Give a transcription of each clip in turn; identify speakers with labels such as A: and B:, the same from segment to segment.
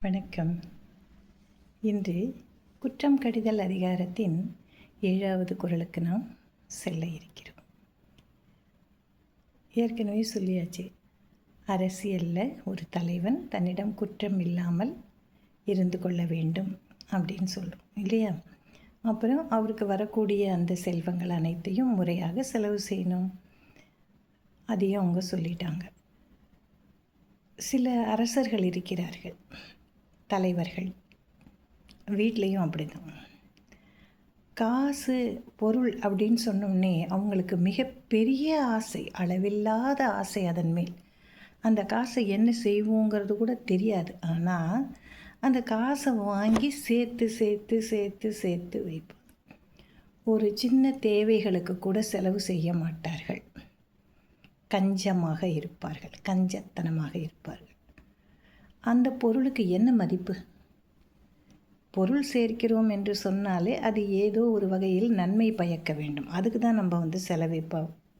A: வணக்கம். இன்று குற்றம் கடிதல் அதிகாரத்தின் 7வது குறளுக்கு நாம் செல்ல இருக்கிறோம். ஏற்கனவே சொல்லியாச்சு, அரசியலில் ஒரு தலைவன் தன்னிடம் குற்றம் இல்லாமல் இருந்து கொள்ள வேண்டும் அப்படின்னு சொல்கிறோம் இல்லையா? அப்புறம் அவருக்கு வரக்கூடிய அந்த செல்வங்கள் அனைத்தையும் முறையாக செலவு செய்யணும். அதையும் அவங்க சொல்லிட்டாங்க. சில அரசர்கள் இருக்கிறார்கள், தலைவர்கள், வீட்லேயும் அப்படி தான். காசு பொருள் அப்படின்னு சொன்னோடனே அவங்களுக்கு மிகப்பெரிய ஆசை, அளவில்லாத ஆசை அதன் மேல். அந்த காசை என்ன செய்வோங்கிறது கூட தெரியாது. ஆனால் அந்த காசை வாங்கி சேர்த்து சேர்த்து சேர்த்து சேர்த்து வைப்பாங்க. ஒரு சின்ன தேவைகளுக்கு கூட செலவு செய்ய மாட்டார்கள். கஞ்சமாக இருப்பார்கள், கஞ்சத்தனமாக இருப்பார்கள். அந்த பொருளுக்கு என்ன மதிப்பு? பொருள் சேர்க்கிறோம் என்று சொன்னாலே அது ஏதோ ஒரு வகையில் நன்மை பயக்க வேண்டும். அதுக்கு தான் நம்ம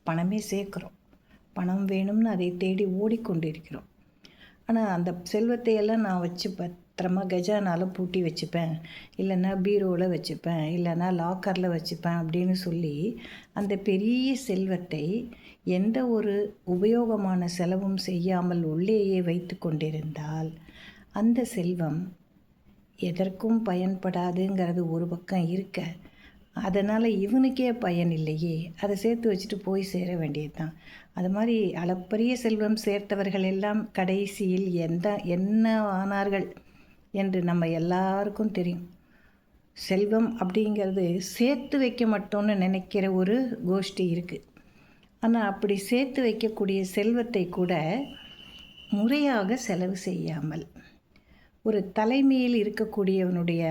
A: பணமே சேர்க்குறோம். பணம் வேணும்னு அதை தேடி ஓடிக்கொண்டிருக்கிறோம். ஆனால் அந்த செல்வத்தையெல்லாம் நான் வச்சு பத்திரமா கஜானால பூட்டி வச்சுப்பேன், இல்லைன்னா பீரோவில் வச்சுப்பேன், இல்லைன்னா லாக்கரில் வச்சுப்பேன் அப்படின்னு சொல்லி அந்த பெரிய செல்வத்தை எந்த ஒரு உபயோகமான செலவும் செய்யாமல் உள்ளேயே வைத்து கொண்டிருந்தால் அந்த செல்வம் எதற்கும் பயன்படாதுங்கிறது ஒரு பக்கம் இருக்க, அதனால் இவனுக்கே பயன் இல்லையே, அதை சேர்த்து வச்சுட்டு போய் சேர வேண்டியது தான். அது மாதிரி அளப்பரிய செல்வம் சேர்த்தவர்கள் எல்லாம் கடைசியில் என்ன ஆனார்கள் என்று நம்ம எல்லாருக்கும் தெரியும். செல்வம் அப்படிங்கிறது சேர்த்து வைக்க மாட்டோம்னு நினைக்கிற ஒரு கோஷ்டி இருக்குது. ஆனால் அப்படி சேர்த்து வைக்கக்கூடிய செல்வத்தை கூட முறையாக செலவு செய்யாமல், ஒரு தலைமையில் இருக்கக்கூடியவனுடைய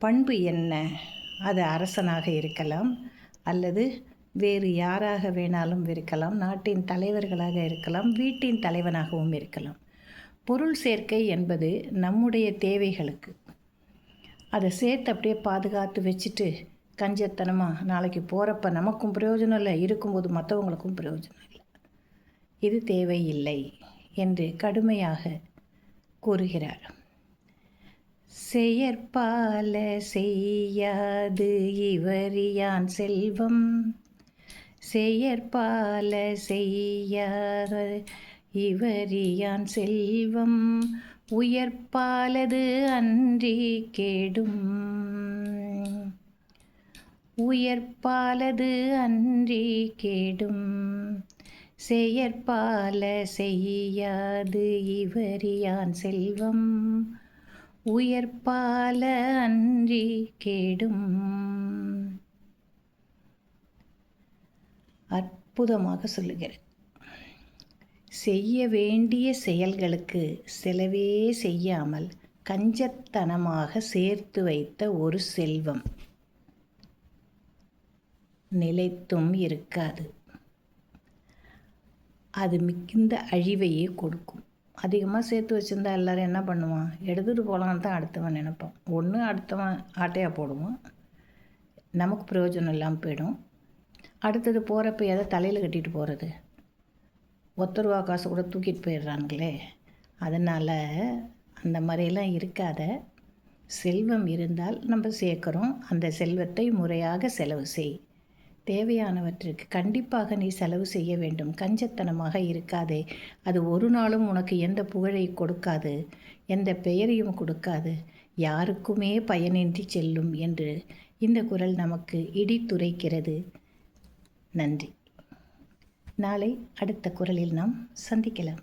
A: பண்பு என்ன? அது அரசனாக இருக்கலாம், அல்லது வேறு யாராக வேணாலும் இருக்கலாம், நாட்டின் தலைவர்களாக இருக்கலாம், வீட்டின் தலைவனாகவும் இருக்கலாம். பொருள் சேர்க்கை என்பது நம்முடைய தேவைகளுக்கு. அதை சேர்த்து அப்படியே பாதுகாத்து வச்சுட்டு கஞ்சத்தனமாக நாளைக்கு போகிறப்ப நமக்கும் பிரயோஜனம் இல்லை, இருக்கும்போது மற்றவங்களுக்கும் பிரயோஜனம் இல்லை, இது தேவையில்லை என்று கடுமையாக கூறுகிறார். செயற்பால செய்யாது இவரியான் செல்வம், செயற்பால செய்யாத இவரியான் செல்வம், உயர்ப்பாலது அன்றி கேடும், உயர்ப்பாலது அன்றி கேடும், செயற்பால செய்யாது இவரியான் செல்வம், உயர்ப்பால அன்றி கேடும். அற்புதமாக சொல்லுகிறேன். செய்ய வேண்டிய செயல்களுக்கு செலவே செய்யாமல் கஞ்சத்தனமாக சேர்த்து வைத்த ஒரு செல்வம் நிலைத்தும் இருக்காது. அது மிகுந்த அழிவையே கொடுக்கும். அதிகமாக சேர்த்து வச்சுருந்தா எல்லோரும் என்ன பண்ணுவான்? எடுத்துகிட்டு போகலான்னு தான் அடுத்தவன் நினைப்பான். ஒன்று அடுத்தவன் ஆட்டையாக போடுவான், நமக்கு பிரயோஜனம் இல்லாமல் போயிடும். அடுத்தது போகிறப்ப எதை தலையில் கட்டிட்டு போகிறது? 10 ரூபா காசு கூட தூக்கிட்டு போயிடுறானுங்களே. அதனால் அந்த மாதிரியெல்லாம் இருக்காத. செல்வம் இருந்தால் நம்ம சேர்க்குறோம், அந்த செல்வத்தை முறையாக செலவு செய். தேவையானவற்றிற்கு கண்டிப்பாக நீ செலவு செய்ய வேண்டும். கஞ்சத்தனமாக இருக்காதே. அது ஒரு நாளும் உனக்கு எந்த புகழை கொடுக்காது, எந்த பெயரையும் கொடுக்காது, யாருக்குமே பயனின்றி செல்லும் என்று இந்த குறள் நமக்கு இடித்துரைக்கிறது. நன்றி. நாளை அடுத்த குறளில் நாம் சந்திக்கலாம்.